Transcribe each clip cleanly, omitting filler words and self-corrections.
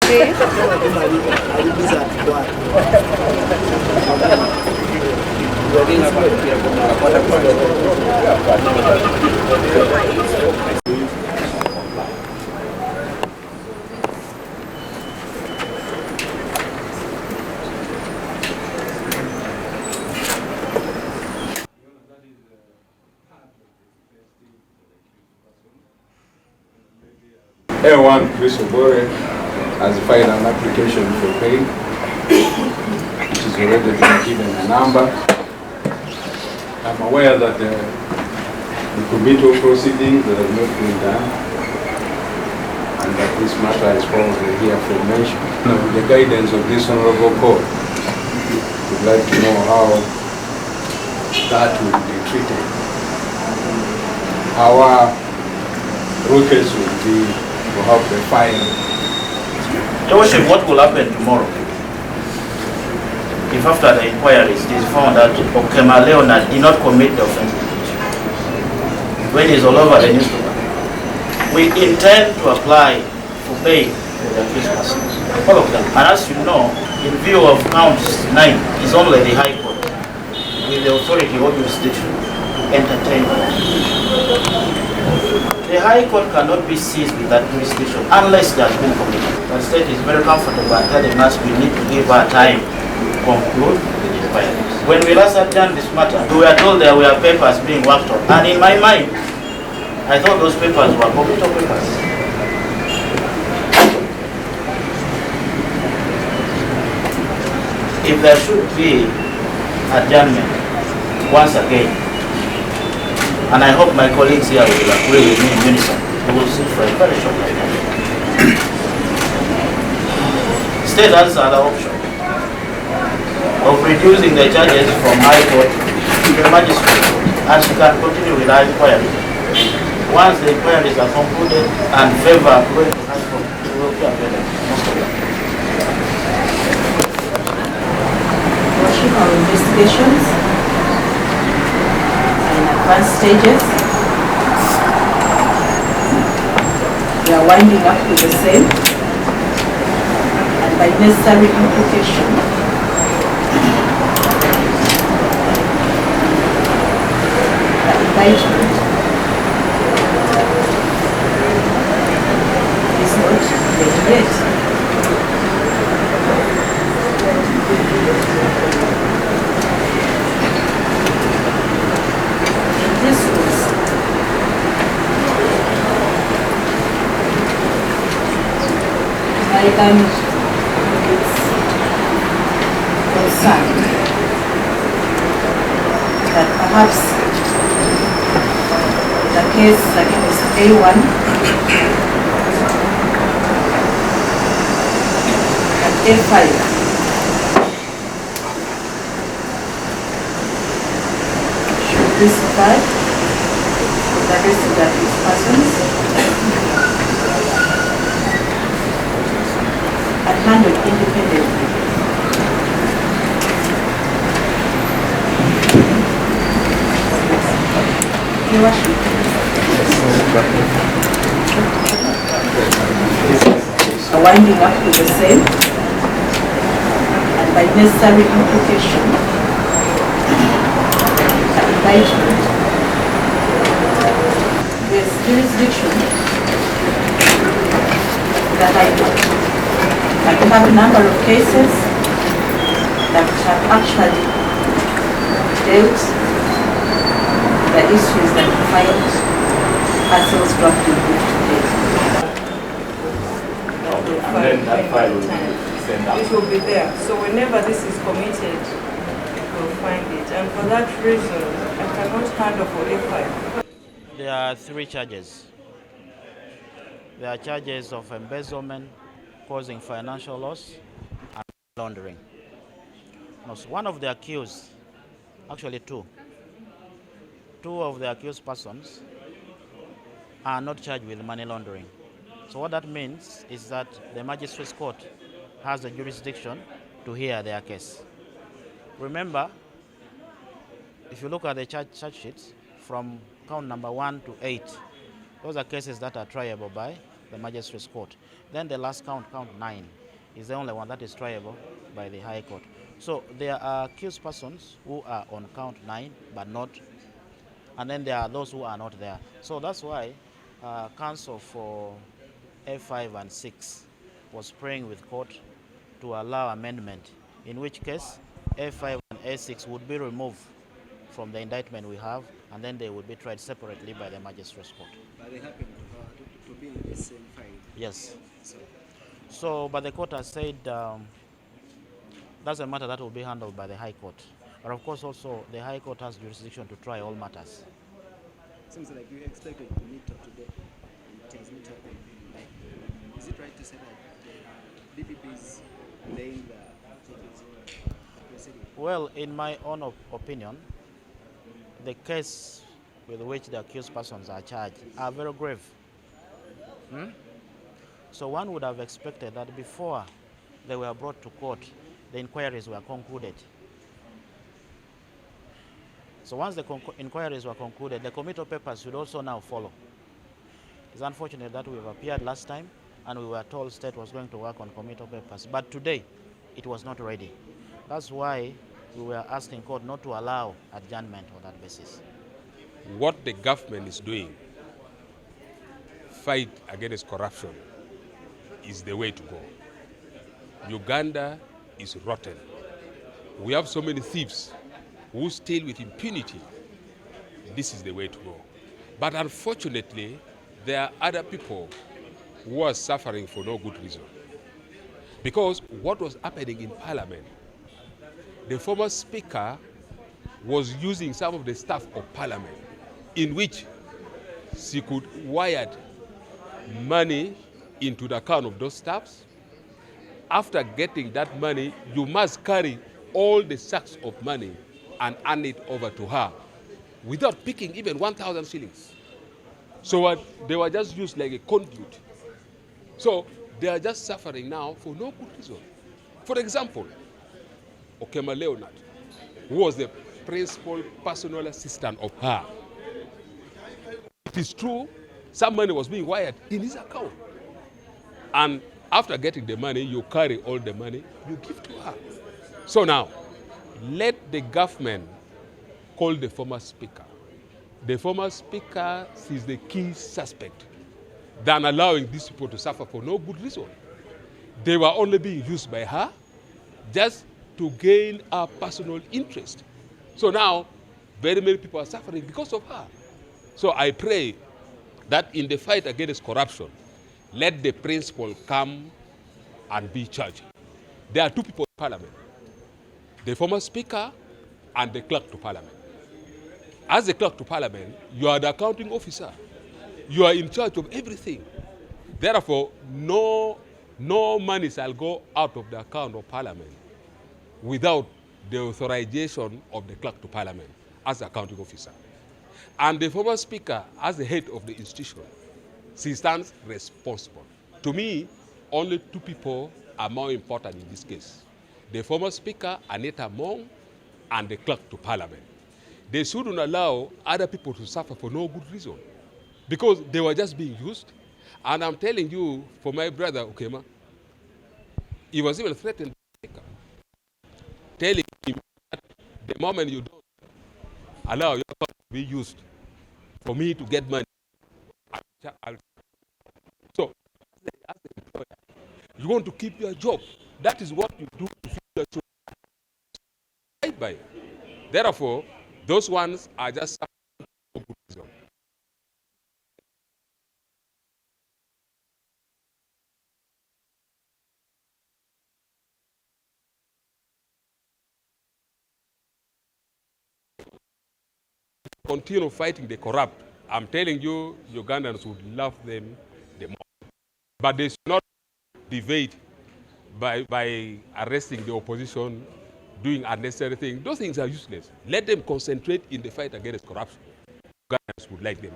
A1 Chris Obore has filed an application for pay, which is already been given a number. I'm aware that the committal proceedings that have not been done, and that this matter is probably here for mention. Now, with the guidance of this honorable court, we'd like to know how that will be treated. Our request would be to have the fine. Your Worship, what will happen tomorrow if after the inquiries it is found that Okema Leonard did not commit the offense? When it's all over the newspaper, we intend to apply for bail for the accused persons, all of them. And as you know, in view of counts 9, is only the High Court with the authority or jurisdiction to entertain. The High Court cannot be seized with that jurisdiction unless there has been committed. The state is very comfortable and telling us we need to give our time to conclude the inquiries. When we last adjourned this matter, we were told there were papers being worked on. And in my mind, I thought those papers were committal papers. If there should be adjournment once again, and I hope my colleagues here will agree with me in unison, we will sit for a very short time. State has other option of reducing the charges from High Court to the Magistrate Court, and she can continue with her inquiry. Once the inquiries are concluded and favor going to High Court, we will be available, most of them. Worship, our investigations are in advanced stages. We are winding up with the same, and by necessary implication, the indictment is not ready yet. This was my damage is concerned that perhaps the case against A1 and A5 should be survived with the rest of the accused persons and handled independently. Your Worship. Winding up with the same, and by necessary implication, the indictment. There's jurisdiction that I got. And we have a number of cases that have actually dealt with the issues that we find ourselves grappling with today. And then that file will be sent out. It will be there. So whenever this is committed, we'll find it. And for that reason, I cannot handle for A5. There are 3 charges. There are charges of embezzlement, causing financial loss, and laundering. Now, so one of the accused, actually 2 of the accused persons are not charged with money laundering. So what that means is that the magistrate's court has the jurisdiction to hear their case. Remember, if you look at the charge sheets from count number 1 to 8, those are cases that are triable by the magistrate's court. Then the last count, count 9, is the only one that is triable by the High Court. So there are accused persons who are on count 9 but not, and then there are those who are not there. So that's why counsel for A5 and 6 was praying with court to allow amendment, in which case A5 and A6 would be removed from the indictment we have, and then they would be tried separately by the magistrate's court. But they happen to be in the same file. Yes. So, but the court has said that's a matter that will be handled by the High Court. But of course, also the High Court has jurisdiction to try all matters. Seems like you expected to meet up today. It has met up. Like, is it right to say that DPP is delaying the proceeding? Well, in my own opinion, the case with which the accused persons are charged are very grave. So one would have expected that before they were brought to court, the inquiries were concluded. So once the inquiries were concluded, the committal papers should also now follow. It's unfortunate that we've appeared last time and we were told state was going to work on committal papers, but today it was not ready. That's why we were asking court not to allow adjournment on that basis. What the government is doing, fight against corruption, is the way to go. Uganda is rotten. We have so many thieves who steal with impunity. This is the way to go. But unfortunately, there are other people who are suffering for no good reason. Because what was happening in Parliament, the former Speaker was using some of the staff of Parliament in which she could wire money into the account of those staffs. After getting that money, you must carry all the sacks of money and hand it over to her without picking even 1,000 shillings. So they were just used like a conduit. So they are just suffering now for no good reason. For example, Okema Leonard, who was the principal personal assistant of her. It is true, some money was being wired in his account. And after getting the money, you carry all the money, you give to her. So now, let the government call the former speaker. The former speaker is the key suspect than allowing these people to suffer for no good reason. They were only being used by her just to gain her personal interest. So now, very many people are suffering because of her. So I pray that in the fight against corruption, let the principal come and be charged. There are two people in Parliament, the former Speaker and the clerk to Parliament. As the clerk to Parliament, you are the accounting officer. You are in charge of everything. Therefore, no money shall go out of the account of Parliament without the authorization of the clerk to Parliament as the accounting officer. And the former Speaker, as the head of the institution, she stands responsible. To me, only two people are more important in this case. The former Speaker, Anita Amongo, and the clerk to Parliament. They shouldn't allow other people to suffer for no good reason because they were just being used. And I'm telling you, for my brother, Okema, he was even threatened by the Speaker, telling him that the moment you don't allow your account to be used for me to get money, so, as the employer, you want to keep your job. That is what you do to feed your children. By. Therefore, those ones are just suffering for good reason. Continue fighting the corrupt. I'm telling you, Ugandans would love them the most. But they should not deviate by arresting the opposition, doing unnecessary things. Those things are useless. Let them concentrate in the fight against corruption. Ugandans would like them.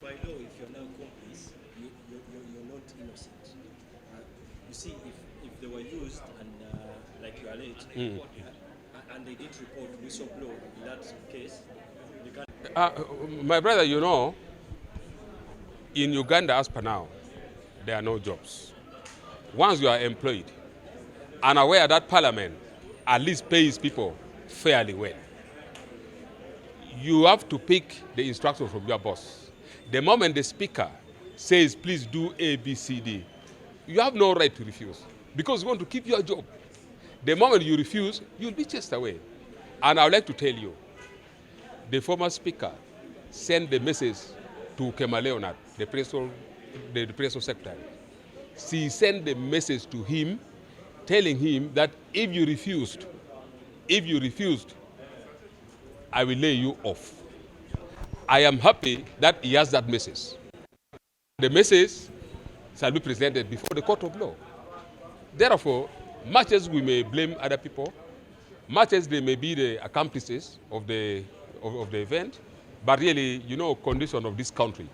By law, if you're now complice, you're not innocent. You see, if they were used and like you alleged, and they did report whistleblower in that case, you can... My brother, you know, in Uganda as per now, there are no jobs. Once you are employed, and aware that parliament at least pays people fairly well, you have to pick the instruction from your boss. The moment the speaker says, please do A, B, C, D, you have no right to refuse because you want to keep your job. The moment you refuse, you'll be chased away. And I would like to tell you, the former speaker sent the message to Kema Leonard, the presidential secretary. She sent the message to him, telling him that if you refused, I will lay you off. I am happy that he has that message. The message shall be presented before the court of law. Therefore, much as we may blame other people, much as they may be the accomplices of the event, but really, you know, condition of this country,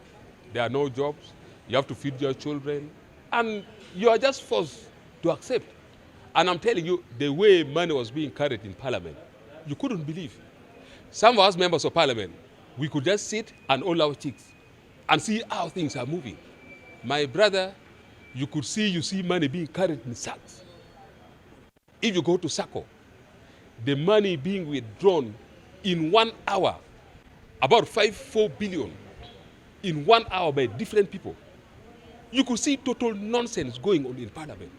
there are no jobs, you have to feed your children, and you are just forced to accept. And I'm telling you, the way money was being carried in Parliament, you couldn't believe. Some of us members of Parliament, we could just sit and hold our cheeks and see how things are moving. My brother, you see money being carried in sacks. If you go to Sacco, the money being withdrawn in 1 hour, about 4 billion in 1 hour by different people. You could see total nonsense going on in Parliament.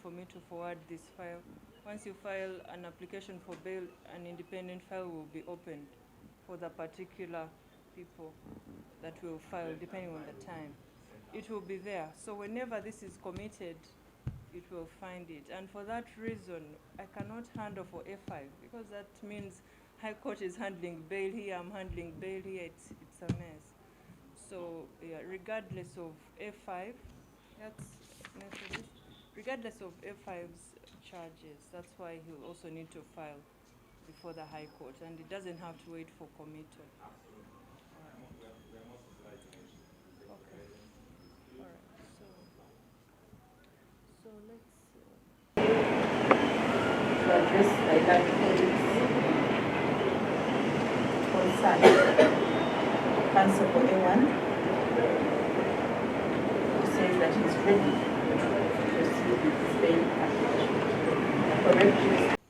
For me to forward this file, once you file an application for bail, an independent file will be opened for the particular people that will file, depending on the time. It will be there. So whenever this is committed, it will find it. And for that reason, I cannot handle for A5 because that means High Court is handling bail here, I'm handling bail here, it's a mess. So yeah, regardless of A5, regardless of A5's charges, that's why he'll also need to file before the High Court, and it doesn't have to wait for committal. Okay. All right. So let's To address that concern. Counsel for A1, who says that he's ready to proceed with his bail application. Correct?